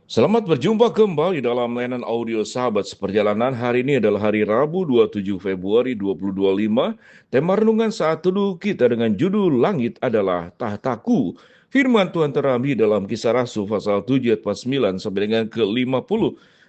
Selamat berjumpa kembali dalam layanan audio Sahabat Seperjalanan. Hari ini adalah hari Rabu 27 Februari 2025. Tema renungan saat teduh kita dengan judul Langit adalah Tahtaku. Firman Tuhan terambil dalam Kisah Rasul pasal 7 ayat 49 sampai dengan ke-50.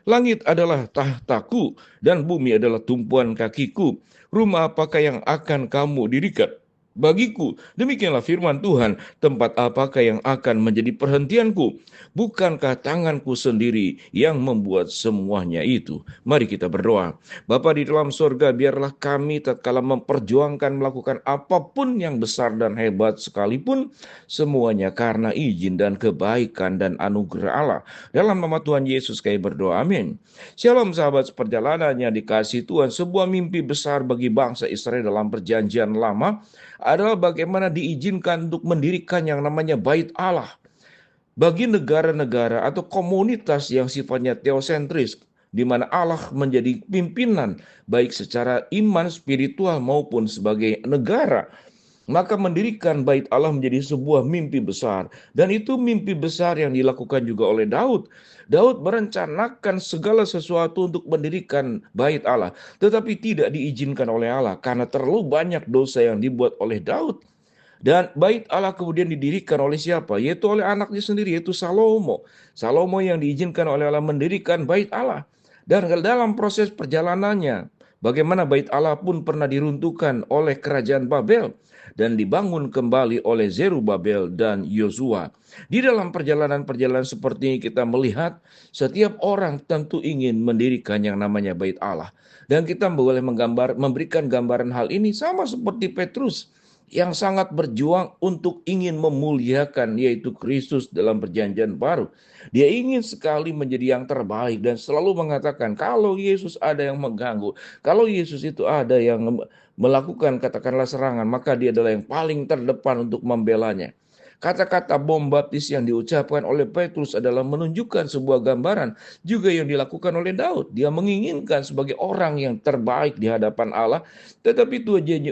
Langit adalah tahtaku dan bumi adalah tumpuan kakiku. Rumah apakah yang akan kamu dirikan bagiku? Demikianlah firman Tuhan, tempat apakah yang akan menjadi perhentianku? Bukankah tanganku sendiri yang membuat semuanya itu? Mari kita berdoa. Bapa di dalam sorga, biarlah kami tatkala memperjuangkan melakukan apapun yang besar dan hebat sekalipun, semuanya karena izin dan kebaikan dan anugerah Allah. Dalam nama Tuhan Yesus kami berdoa, amin. Shalom sahabat seperjalanan yang dikasihi Tuhan. Sebuah mimpi besar bagi bangsa Israel dalam perjanjian lama adalah bagaimana diizinkan untuk mendirikan yang namanya Bait Allah. Bagi negara-negara atau komunitas yang sifatnya teosentris, di mana Allah menjadi pimpinan baik secara iman, spiritual maupun sebagai negara, maka mendirikan bait Allah menjadi sebuah mimpi besar. Dan itu mimpi besar yang dilakukan juga oleh Daud. Daud merencanakan segala sesuatu untuk mendirikan bait Allah, tetapi tidak diizinkan oleh Allah karena terlalu banyak dosa yang dibuat oleh Daud. Dan bait Allah kemudian didirikan oleh siapa? Yaitu oleh anaknya sendiri, yaitu Salomo. Salomo yang diizinkan oleh Allah mendirikan bait Allah. Dan dalam proses perjalanannya, bagaimana bait Allah pun pernah diruntuhkan oleh kerajaan Babel dan dibangun kembali oleh Zerubabel dan Yosua. Di dalam perjalanan-perjalanan seperti ini kita melihat setiap orang tentu ingin mendirikan yang namanya bait Allah. Dan kita boleh memberikan gambaran hal ini sama seperti Petrus yang sangat berjuang untuk ingin memuliakan yaitu Kristus dalam perjanjian baru. Dia ingin sekali menjadi yang terbaik dan selalu mengatakan kalau Yesus ada yang mengganggu, kalau Yesus itu ada yang melakukan katakanlah serangan, maka dia adalah yang paling terdepan untuk membelanya. Kata-kata bom baptis yang diucapkan oleh Petrus adalah menunjukkan sebuah gambaran juga yang dilakukan oleh Daud. Dia menginginkan sebagai orang yang terbaik di hadapan Allah, tetapi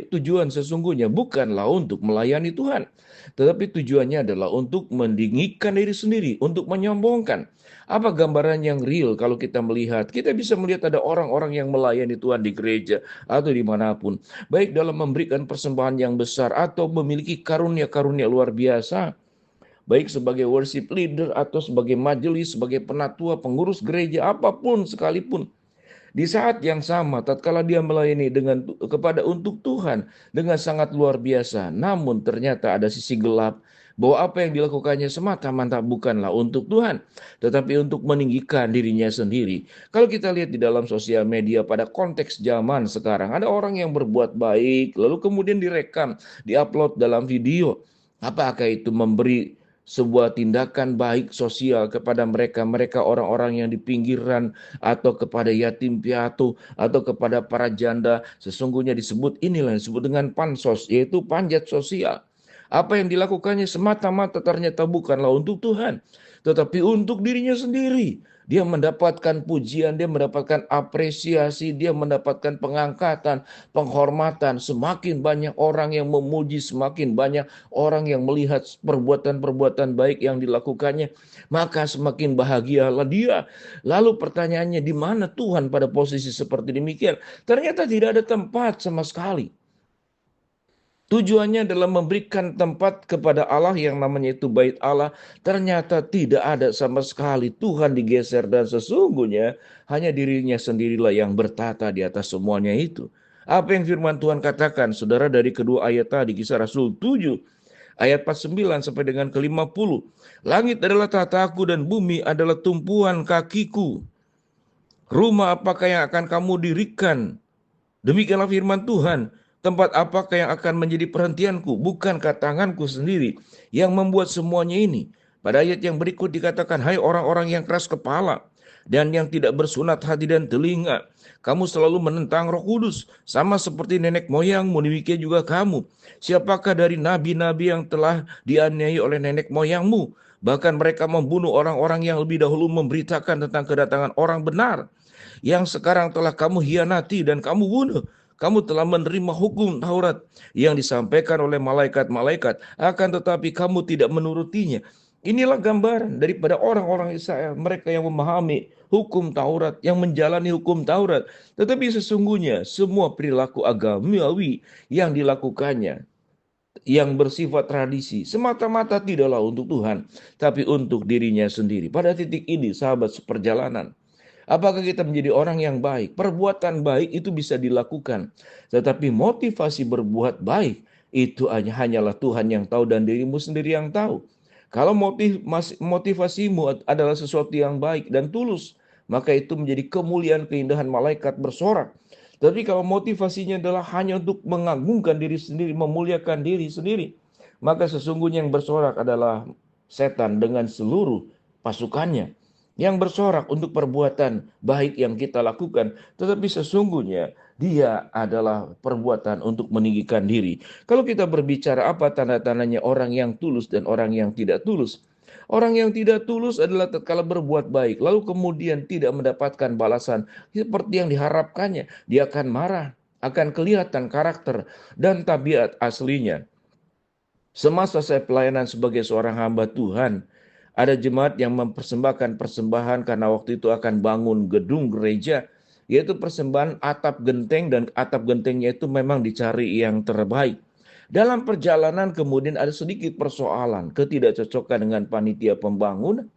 tujuan sesungguhnya bukanlah untuk melayani Tuhan, tetapi tujuannya adalah untuk meninggikan diri sendiri, untuk menyombongkan. Apa gambaran yang real kalau kita melihat? Kita bisa melihat ada orang-orang yang melayani Tuhan di gereja atau dimanapun, baik dalam memberikan persembahan yang besar atau memiliki karunia-karunia luar biasa, baik sebagai worship leader atau sebagai majelis, sebagai penatua, pengurus gereja, apapun sekalipun. Di saat yang sama, tatkala dia melayani kepada untuk Tuhan dengan sangat luar biasa, namun ternyata ada sisi gelap bahwa apa yang dilakukannya semata-mata bukanlah untuk Tuhan, tetapi untuk meninggikan dirinya sendiri. Kalau kita lihat di dalam sosial media pada konteks zaman sekarang, ada orang yang berbuat baik, lalu kemudian direkam, diupload dalam video. Apakah itu memberi sebuah tindakan baik sosial kepada mereka orang-orang yang di pinggiran, atau kepada yatim piatu, atau kepada para janda? Sesungguhnya inilah yang disebut dengan pansos, yaitu panjat sosial. Apa yang dilakukannya semata-mata ternyata bukanlah untuk Tuhan, tetapi untuk dirinya sendiri. Dia mendapatkan pujian, dia mendapatkan apresiasi, dia mendapatkan pengangkatan, penghormatan. Semakin banyak orang yang memuji, semakin banyak orang yang melihat perbuatan-perbuatan baik yang dilakukannya, maka semakin bahagialah dia. Lalu pertanyaannya, di mana Tuhan pada posisi seperti demikian? Ternyata tidak ada tempat sama sekali. Tujuannya adalah memberikan tempat kepada Allah yang namanya itu bait Allah. Ternyata tidak ada sama sekali. Tuhan digeser dan sesungguhnya hanya dirinya sendirilah yang bertata di atas semuanya itu. Apa yang firman Tuhan katakan, saudara, dari kedua ayat tadi, Kisah Rasul 7 ayat 49 sampai dengan ke-50. Langit adalah tataku dan bumi adalah tumpuan kakiku. Rumah apakah yang akan kamu dirikan? Demikianlah firman Tuhan. Tempat apakah yang akan menjadi perhentianku? Bukankah tanganku sendiri yang membuat semuanya ini? Pada ayat yang berikut dikatakan, hai orang-orang yang keras kepala dan yang tidak bersunat hati dan telinga, kamu selalu menentang Roh Kudus, sama seperti nenek moyangmu, demikian juga kamu. Siapakah dari nabi-nabi yang telah dianiaya oleh nenek moyangmu? Bahkan mereka membunuh orang-orang yang lebih dahulu memberitakan tentang kedatangan orang benar, yang sekarang telah kamu hianati dan kamu bunuh. Kamu telah menerima hukum Taurat yang disampaikan oleh malaikat-malaikat, akan tetapi kamu tidak menurutinya. Inilah gambaran daripada orang-orang Israel, mereka yang memahami hukum Taurat, yang menjalani hukum Taurat. Tetapi sesungguhnya semua perilaku agamawi yang dilakukannya, yang bersifat tradisi, semata-mata tidaklah untuk Tuhan, tapi untuk dirinya sendiri. Pada titik ini, sahabat seperjalanan, apakah kita menjadi orang yang baik? Perbuatan baik itu bisa dilakukan, tetapi motivasi berbuat baik itu hanyalah Tuhan yang tahu dan dirimu sendiri yang tahu. Kalau motivasimu adalah sesuatu yang baik dan tulus, maka itu menjadi kemuliaan keindahan malaikat bersorak. Tapi kalau motivasinya adalah hanya untuk mengagungkan diri sendiri, memuliakan diri sendiri, maka sesungguhnya yang bersorak adalah setan dengan seluruh pasukannya yang bersorak untuk perbuatan baik yang kita lakukan, tetapi sesungguhnya dia adalah perbuatan untuk meninggikan diri. Kalau kita berbicara apa tanda-tandanya orang yang tulus dan orang yang tidak tulus, orang yang tidak tulus adalah tatkala berbuat baik, lalu kemudian tidak mendapatkan balasan seperti yang diharapkannya, dia akan marah, akan kelihatan karakter dan tabiat aslinya. Semasa saya pelayanan sebagai seorang hamba Tuhan, ada jemaat yang mempersembahkan persembahan karena waktu itu akan bangun gedung gereja, yaitu persembahan atap genteng, dan atap gentengnya itu memang dicari yang terbaik. Dalam perjalanan kemudian ada sedikit persoalan, ketidakcocokan dengan panitia pembangun.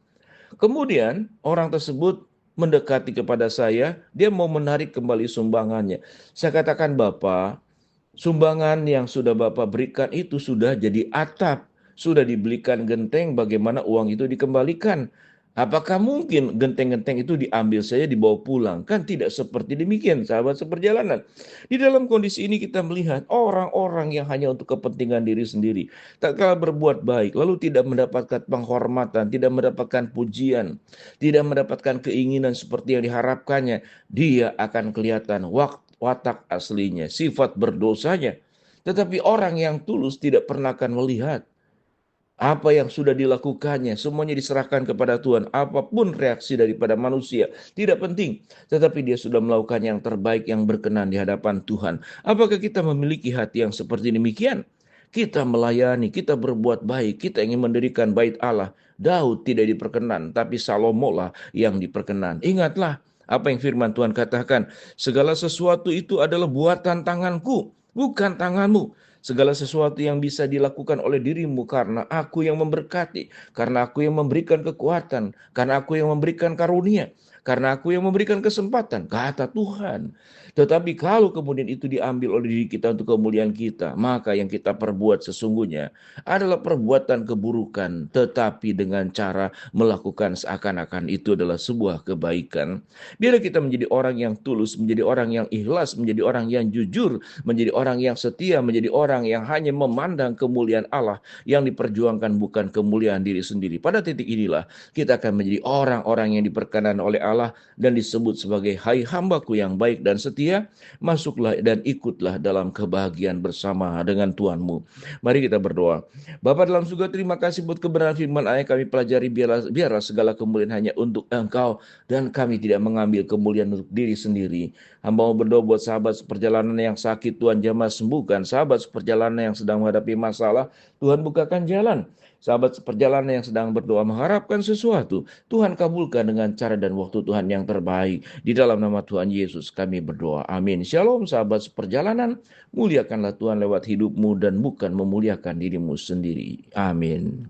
Kemudian orang tersebut mendekati kepada saya, dia mau menarik kembali sumbangannya. Saya katakan, Bapak, sumbangan yang sudah Bapak berikan itu sudah jadi atap, sudah dibelikan genteng, bagaimana uang itu dikembalikan? Apakah mungkin genteng-genteng itu diambil saja dibawa pulang? Kan tidak seperti demikian, sahabat seperjalanan. Di dalam kondisi ini kita melihat orang-orang yang hanya untuk kepentingan diri sendiri. Tak kalah berbuat baik, lalu tidak mendapatkan penghormatan, tidak mendapatkan pujian, tidak mendapatkan keinginan seperti yang diharapkannya. Dia akan kelihatan watak aslinya, sifat berdosanya. Tetapi orang yang tulus tidak pernah akan melihat apa yang sudah dilakukannya, semuanya diserahkan kepada Tuhan. Apapun reaksi daripada manusia, tidak penting. Tetapi dia sudah melakukan yang terbaik yang berkenan di hadapan Tuhan. Apakah kita memiliki hati yang seperti demikian? Kita melayani, kita berbuat baik, kita ingin mendirikan bait Allah. Daud tidak diperkenan, tapi Salomo lah yang diperkenan. Ingatlah apa yang firman Tuhan katakan. Segala sesuatu itu adalah buatan tanganku, bukan tanganmu. Segala sesuatu yang bisa dilakukan oleh dirimu karena aku yang memberkati, karena aku yang memberikan kekuatan, karena aku yang memberikan karunia, karena aku yang memberikan kesempatan, kata Tuhan. Tetapi kalau kemudian itu diambil oleh diri kita untuk kemuliaan kita, maka yang kita perbuat sesungguhnya adalah perbuatan keburukan, tetapi dengan cara melakukan seakan-akan itu adalah sebuah kebaikan. Biarlah kita menjadi orang yang tulus, menjadi orang yang ikhlas, menjadi orang yang jujur, menjadi orang yang setia, menjadi orang yang hanya memandang kemuliaan Allah yang diperjuangkan, bukan kemuliaan diri sendiri. Pada titik inilah kita akan menjadi orang-orang yang diperkenan oleh Allah dan disebut sebagai hai hambaku yang baik dan setia, masuklah dan ikutlah dalam kebahagiaan bersama dengan Tuhanmu. Mari kita berdoa. Bapa dalam surga, terima kasih buat kebenaran firman ayat kami pelajari, biarlah segala kemuliaan hanya untuk Engkau dan kami tidak mengambil kemuliaan untuk diri sendiri. Hamba mau berdoa buat sahabat seperjalanan yang sakit, Tuhan jamah sembuhkan. Sahabat seperjalanan yang sedang menghadapi masalah, Tuhan bukakan jalan. Sahabat seperjalanan yang sedang berdoa mengharapkan sesuatu, Tuhan kabulkan dengan cara dan waktu Tuhan yang terbaik. Di dalam nama Tuhan Yesus kami berdoa. Amin. Shalom sahabat seperjalanan. Muliakanlah Tuhan lewat hidupmu dan bukan memuliakan dirimu sendiri. Amin.